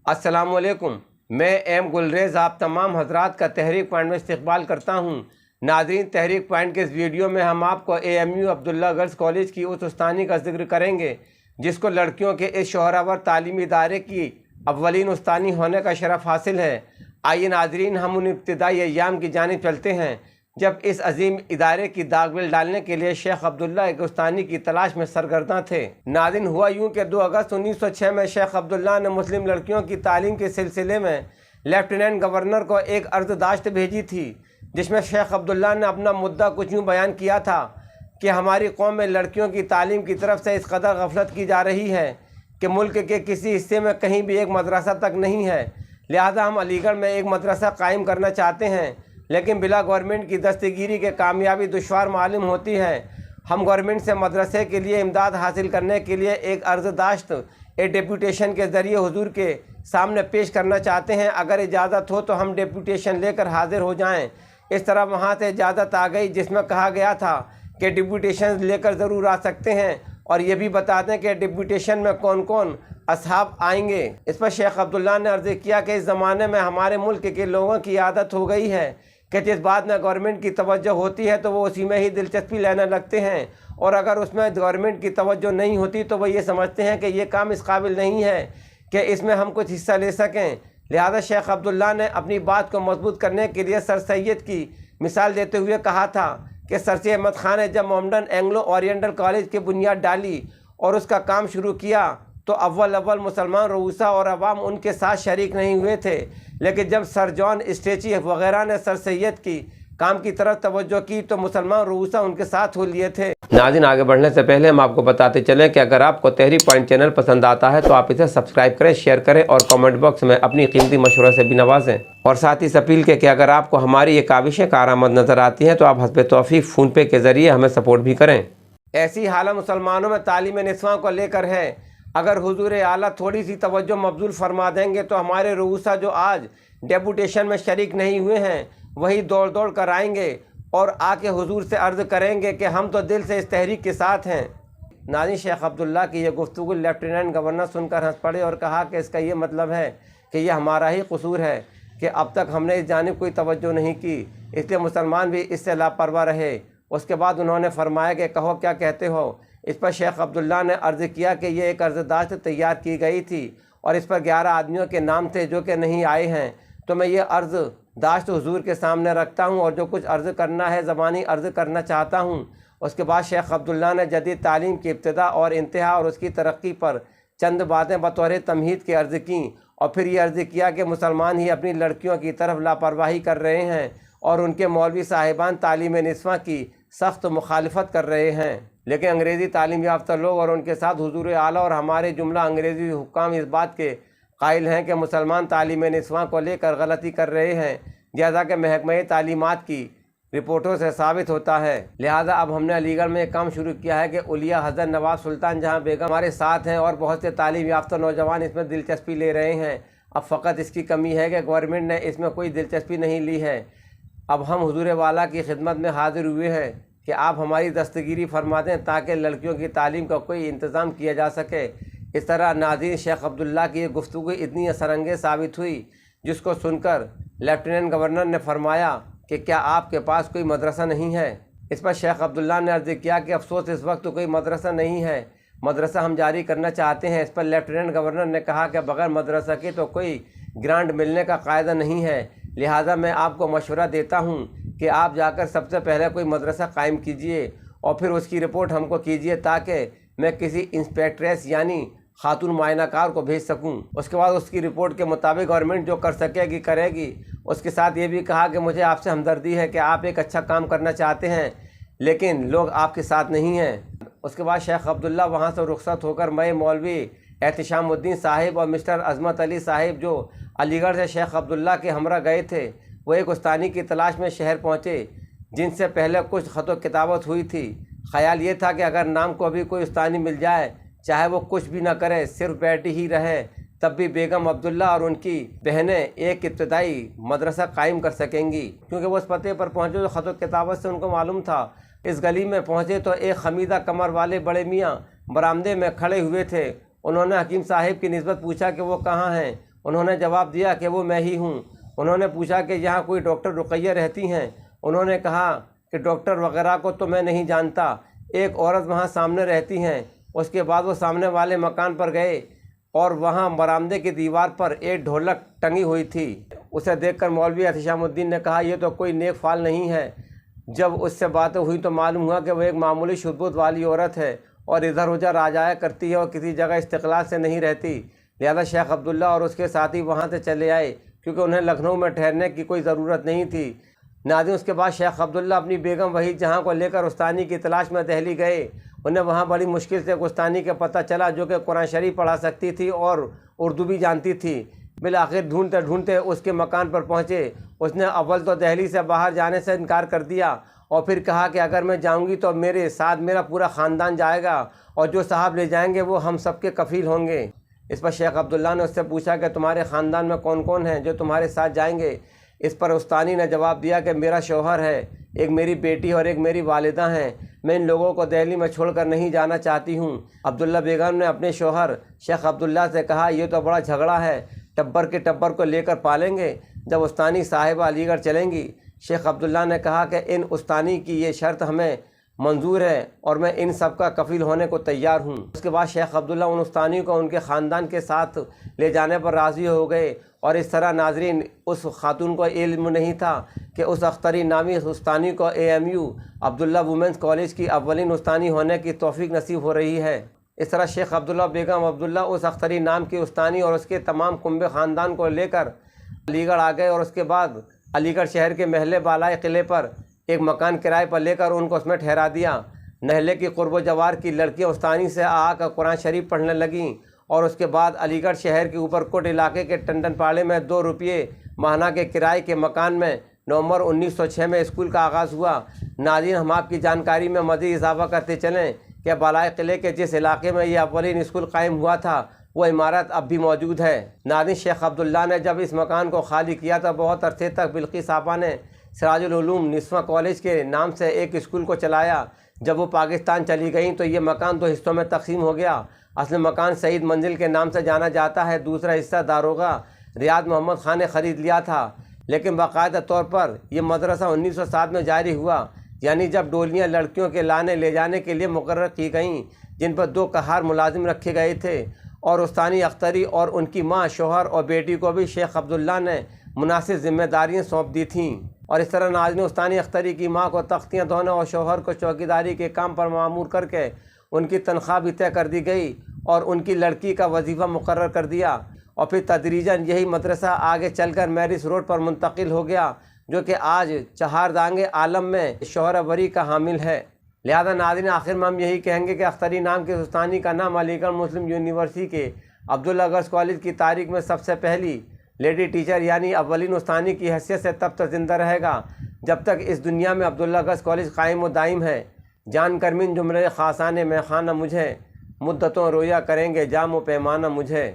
السلام علیکم، میں ایم گلریز آپ تمام حضرات کا تحریک پوائنٹ میں استقبال کرتا ہوں۔ ناظرین، تحریک پوائنٹ کے اس ویڈیو میں ہم آپ کو AMU عبداللہ گرلز کالج کی اس استانی کا ذکر کریں گے جس کو لڑکیوں کے اس شہرآور تعلیمی ادارے کی اولین استانی ہونے کا شرف حاصل ہے۔ آئیے ناظرین، ہم ان ابتدائی ایام کی جانب چلتے ہیں جب اس عظیم ادارے کی داغ ڈالنے کے لیے شیخ عبداللہ ایک استانی کی تلاش میں سرگرداں تھے۔ ناظرین، ہوا یوں کہ 2 اگست 1906 میں شیخ عبداللہ نے مسلم لڑکیوں کی تعلیم کے سلسلے میں لیفٹیننٹ گورنر کو ایک عرض داشت بھیجی تھی جس میں شیخ عبداللہ نے اپنا مدعا کچھ یوں بیان کیا تھا کہ ہماری قوم میں لڑکیوں کی تعلیم کی طرف سے اس قدر غفلت کی جا رہی ہے کہ ملک کے کسی حصے میں کہیں بھی ایک مدرسہ تک نہیں ہے، لہذا ہم علی گڑھ میں ایک مدرسہ قائم کرنا چاہتے ہیں، لیکن بلا گورنمنٹ کی دستگیری کے کامیابی دشوار معلوم ہوتی ہے۔ ہم گورنمنٹ سے مدرسے کے لیے امداد حاصل کرنے کے لیے ایک عرض داشت ڈیپوٹیشن کے ذریعے حضور کے سامنے پیش کرنا چاہتے ہیں۔ اگر اجازت ہو تو ہم ڈیپوٹیشن لے کر حاضر ہو جائیں۔ اس طرح وہاں سے اجازت آ گئی جس میں کہا گیا تھا کہ ڈیپوٹیشن لے کر ضرور آ سکتے ہیں اور یہ بھی بتا دیں کہ ڈیپوٹیشن میں کون کون اصحاب آئیں گے۔ اس پر شیخ عبداللہ نے عرض کیا کہ اس زمانے میں ہمارے ملک کے لوگوں کی عادت ہو گئی ہے کہ جس بات میں گورنمنٹ کی توجہ ہوتی ہے تو وہ اسی میں ہی دلچسپی لینے لگتے ہیں، اور اگر اس میں گورنمنٹ کی توجہ نہیں ہوتی تو وہ یہ سمجھتے ہیں کہ یہ کام اس قابل نہیں ہے کہ اس میں ہم کچھ حصہ لے سکیں۔ لہذا شیخ عبداللہ نے اپنی بات کو مضبوط کرنے کے لیے سر سید کی مثال دیتے ہوئے کہا تھا کہ سر سید احمد خان نے جب مومڈن اینگلو اورینٹل کالج کی بنیاد ڈالی اور اس کا کام شروع کیا تو اول مسلمان رؤسا اور عوام ان کے ساتھ شریک نہیں ہوئے تھے، لیکن جب سر جان اسٹیچی وغیرہ نے سر سید کی کام کی طرف توجہ کی تو مسلمان رؤسا ان کے ساتھ ہو لیے تھے۔ ناظرین، آگے بڑھنے سے پہلے ہم آپ کو بتاتے چلیں کہ اگر آپ کو تحریک پوائنٹ چینل پسند آتا ہے تو آپ اسے سبسکرائب کریں، شیئر کریں اور کامنٹ باکس میں اپنی قیمتی مشورہ سے بھی نوازیں، اور ساتھ ہی اس اپیل کہ اگر آپ کو ہماری یہ کاوشیں کارآمد نظر آتی ہیں تو آپ حسب توفیق فون پے کے ذریعے ہمیں سپورٹ بھی کریں۔ ایسی حالت مسلمانوں میں تعلیم نسواں کو لے کر ہے۔ اگر حضور اعلیٰ تھوڑی سی توجہ مبذول فرما دیں گے تو ہمارے رؤسا جو آج ڈیپوٹیشن میں شریک نہیں ہوئے ہیں وہی دوڑ کر آئیں گے اور آ کے حضور سے عرض کریں گے کہ ہم تو دل سے اس تحریک کے ساتھ ہیں۔ ناظرین، شیخ عبداللہ کی یہ گفتگو لیفٹیننٹ گورنر سن کر ہنس پڑے اور کہا کہ اس کا یہ مطلب ہے کہ یہ ہمارا ہی قصور ہے کہ اب تک ہم نے اس جانب کوئی توجہ نہیں کی، اس لیے مسلمان بھی اس سے لاپرواہ رہے۔ اس کے بعد انہوں نے فرمایا کہ کہو کیا کہتے ہو۔ اس پر شیخ عبداللہ نے عرض کیا کہ یہ ایک عرض داشت تیار کی گئی تھی اور اس پر 11 آدمیوں کے نام تھے جو کہ نہیں آئے ہیں، تو میں یہ عرض داشت حضور کے سامنے رکھتا ہوں اور جو کچھ عرض کرنا ہے زبانی عرض کرنا چاہتا ہوں۔ اس کے بعد شیخ عبداللہ نے جدید تعلیم کی ابتدا اور انتہا اور اس کی ترقی پر چند باتیں بطور تمہید کے عرض کیں، اور پھر یہ عرض کیا کہ مسلمان ہی اپنی لڑکیوں کی طرف لاپرواہی کر رہے ہیں اور ان کے مولوی صاحبان تعلیم نسواں کی سخت مخالفت کر رہے ہیں، لیکن انگریزی تعلیم یافتہ لوگ اور ان کے ساتھ حضور اعلیٰ اور ہمارے جملہ انگریزی حکام اس بات کے قائل ہیں کہ مسلمان تعلیم نسواں کو لے کر غلطی کر رہے ہیں، جیسا کہ محکمہ تعلیمات کی رپورٹوں سے ثابت ہوتا ہے۔ لہذا اب ہم نے علی گڑھ میں ایک کام شروع کیا ہے کہ اولیاء حضرت نواب سلطان جہاں بیگم ہمارے ساتھ ہیں اور بہت سے تعلیم یافتہ نوجوان اس میں دلچسپی لے رہے ہیں۔ اب فقط اس کی کمی ہے کہ گورنمنٹ نے اس میں کوئی دلچسپی نہیں لی ہے۔ اب ہم حضور والا کی خدمت میں حاضر ہوئے ہیں کہ آپ ہماری دستگیری فرما دیں تاکہ لڑکیوں کی تعلیم کا کوئی انتظام کیا جا سکے۔ اس طرح ناظرین، شیخ عبداللہ کی یہ گفتگو اتنی اثر انگیز ثابت ہوئی جس کو سن کر لیفٹیننٹ گورنر نے فرمایا کہ کیا آپ کے پاس کوئی مدرسہ نہیں ہے؟ اس پر شیخ عبداللہ نے عرض کیا کہ افسوس اس وقت کوئی مدرسہ نہیں ہے، مدرسہ ہم جاری کرنا چاہتے ہیں۔ اس پر لیفٹیننٹ گورنر نے کہا کہ بغیر مدرسہ کے تو کوئی گرانٹ ملنے کا قاعدہ نہیں ہے، لہٰذا میں آپ کو مشورہ دیتا ہوں کہ آپ جا کر سب سے پہلے کوئی مدرسہ قائم کیجئے اور پھر اس کی رپورٹ ہم کو کیجئے تاکہ میں کسی انسپیکٹریس یعنی خاتون معائنہ کار کو بھیج سکوں۔ اس کے بعد اس کی رپورٹ کے مطابق گورنمنٹ جو کر سکے گی کرے گی۔ اس کے ساتھ یہ بھی کہا کہ مجھے آپ سے ہمدردی ہے کہ آپ ایک اچھا کام کرنا چاہتے ہیں لیکن لوگ آپ کے ساتھ نہیں ہیں۔ اس کے بعد شیخ عبداللہ وہاں سے رخصت ہو کر میں مولوی احتشام الدین صاحب اور مسٹر عظمت علی صاحب جو علی گڑھ سے شیخ عبداللہ کے ہمراہ گئے تھے وہ ایک استانی کی تلاش میں شہر پہنچے جن سے پہلے کچھ خط و کتابت ہوئی تھی۔ خیال یہ تھا کہ اگر نام کو ابھی کوئی استانی مل جائے، چاہے وہ کچھ بھی نہ کرے، صرف بیٹھی ہی رہے، تب بھی بیگم عبداللہ اور ان کی بہنیں ایک ابتدائی مدرسہ قائم کر سکیں گی، کیونکہ وہ اس پتے پر پہنچے تو خط و کتابت سے ان کو معلوم تھا۔ اس گلی میں پہنچے تو ایک خمیدہ کمر والے بڑے میاں برآمدے میں کھڑے ہوئے تھے۔ انہوں نے حکیم صاحب کی نسبت پوچھا کہ وہ کہاں ہیں۔ انہوں نے جواب دیا کہ وہ میں ہی ہوں۔ انہوں نے پوچھا کہ یہاں کوئی ڈاکٹر رقیہ رہتی ہیں؟ انہوں نے کہا کہ ڈاکٹر وغیرہ کو تو میں نہیں جانتا، ایک عورت وہاں سامنے رہتی ہیں۔ اس کے بعد وہ سامنے والے مکان پر گئے اور وہاں برآمدے کی دیوار پر ایک ڈھولک ٹنگی ہوئی تھی۔ اسے دیکھ کر مولوی احتشام الدین نے کہا یہ تو کوئی نیک فال نہیں ہے۔ جب اس سے باتیں ہوئی تو معلوم ہوا کہ وہ ایک معمولی شدبود والی عورت ہے اور ادھر ادھر آ جایا کرتی ہے اور کسی جگہ استقلال سے نہیں رہتی۔ لہذا شیخ عبداللہ اور اس کے ساتھی وہاں سے چلے آئے کیونکہ انہیں لکھنؤ میں ٹھہرنے کی کوئی ضرورت نہیں تھی۔ ناظرین، اس کے بعد شیخ عبداللہ اپنی بیگم وحید جہاں کو لے کر استانی کی تلاش میں دہلی گئے۔ انہیں وہاں بڑی مشکل سے ایک استانی کا پتہ چلا جو کہ قرآن شریف پڑھا سکتی تھی اور اردو بھی جانتی تھی۔ بالآخر ڈھونڈتے ڈھونڈتے اس کے مکان پر پہنچے۔ اس نے اول تو دہلی سے باہر جانے سے انکار کر دیا اور پھر کہا کہ اگر میں جاؤں گی تو میرے ساتھ میرا پورا خاندان جائے گا اور جو صاحب لے جائیں گے وہ ہم سب کے کفیل ہوں گے۔ اس پر شیخ عبداللہ نے اس سے پوچھا کہ تمہارے خاندان میں کون کون ہیں جو تمہارے ساتھ جائیں گے؟ اس پر استانی نے جواب دیا کہ میرا شوہر ہے، ایک میری بیٹی اور ایک میری والدہ ہیں۔ میں ان لوگوں کو دہلی میں چھوڑ کر نہیں جانا چاہتی ہوں۔ عبداللہ بیگم نے اپنے شوہر شیخ عبداللہ سے کہا یہ تو بڑا جھگڑا ہے، ٹبر کے ٹبر کو لے کر پالیں گے جب استانی صاحبہ علی گڑھ چلیں گی۔ شیخ عبداللہ نے کہا کہ ان استانی کی یہ شرط ہمیں منظور ہے اور میں ان سب کا کفیل ہونے کو تیار ہوں۔ اس کے بعد شیخ عبداللہ ان استانیوں کو ان کے خاندان کے ساتھ لے جانے پر راضی ہو گئے اور اس طرح ناظرین اس خاتون کو علم نہیں تھا کہ اس اختری نامی استانی کو AMU عبداللہ وومنس کالج کی اولین استانی ہونے کی توفیق نصیب ہو رہی ہے۔ اس طرح شیخ عبداللہ بیگم عبداللہ اس اختری نام کی استانی اور اس کے تمام کنبے خاندان کو لے کر علی گڑھ آ گئے اور اس کے بعد علی گڑھ شہر کے محلے بالائے قلعے پر ایک مکان کرائے پر لے کر ان کو اس میں ٹھہرا دیا۔ محلے کی قرب و جوار کی لڑکیاں استانی سے آ کر قرآن شریف پڑھنے لگیں اور اس کے بعد علی گڑھ شہر کے اوپر کوٹ علاقے کے ٹنڈن پاڑے میں 2 روپے ماہانہ کے کرائے کے مکان میں نومبر 1906 میں اسکول کا آغاز ہوا۔ ناظرین، ہم آپ کی جانکاری میں مزید اضافہ کرتے چلیں کہ بالائے قلعے کے جس علاقے میں یہ اولین اسکول قائم ہوا تھا وہ عمارت اب بھی موجود ہے۔ ناظرین، شیخ عبداللہ نے جب اس مکان کو خالی کیا تو بہت عرصے تک بلقیس آپا نے سراج العلوم نسواں کالج کے نام سے ایک اسکول کو چلایا۔ جب وہ پاکستان چلی گئیں تو یہ مکان 2 حصوں میں تقسیم ہو گیا۔ اصل مکان سعید منزل کے نام سے جانا جاتا ہے، دوسرا حصہ داروغہ ریاض محمد خان نے خرید لیا تھا، لیکن باقاعدہ طور پر یہ مدرسہ 1907 میں جاری ہوا، یعنی جب ڈولیاں لڑکیوں کے لانے لے جانے کے لیے مقرر کی گئیں جن پر 2 قہار ملازم رکھے گئے تھے اور استانی اختری اور ان کی ماں، شوہر اور بیٹی کو بھی شیخ عبداللہ نے مناسب ذمہ داریاں سونپ دی تھیں۔ اور اس طرح ناظرین، استانی اختری کی ماں کو تختیاں دھونے اور شوہر کو چوکیداری کے کام پر مامور کر کے ان کی تنخواہ بھی طے کر دی گئی اور ان کی لڑکی کا وظیفہ مقرر کر دیا اور پھر تدریجاً یہی مدرسہ آگے چل کر میرس روڈ پر منتقل ہو گیا جو کہ آج چہاردانگ عالم میں شہرت وری کا حامل ہے۔ لہذا ناظرین، آخر میں ہم یہی کہیں گے کہ اختری نام کے استانی کا نام علی گڑھ مسلم یونیورسٹی کے عبداللہ گرلز کالج کی تاریخ میں سب سے پہلی لیڈی ٹیچر یعنی اولین استانی کی حیثیت سے تب تک زندہ رہے گا جب تک اس دنیا میں عبداللہ گرلز کالج قائم و دائم ہے۔ جان کر من جملے خاصان میں خانہ مجھے، مدتوں رویا کریں گے جام و پیمانہ مجھے۔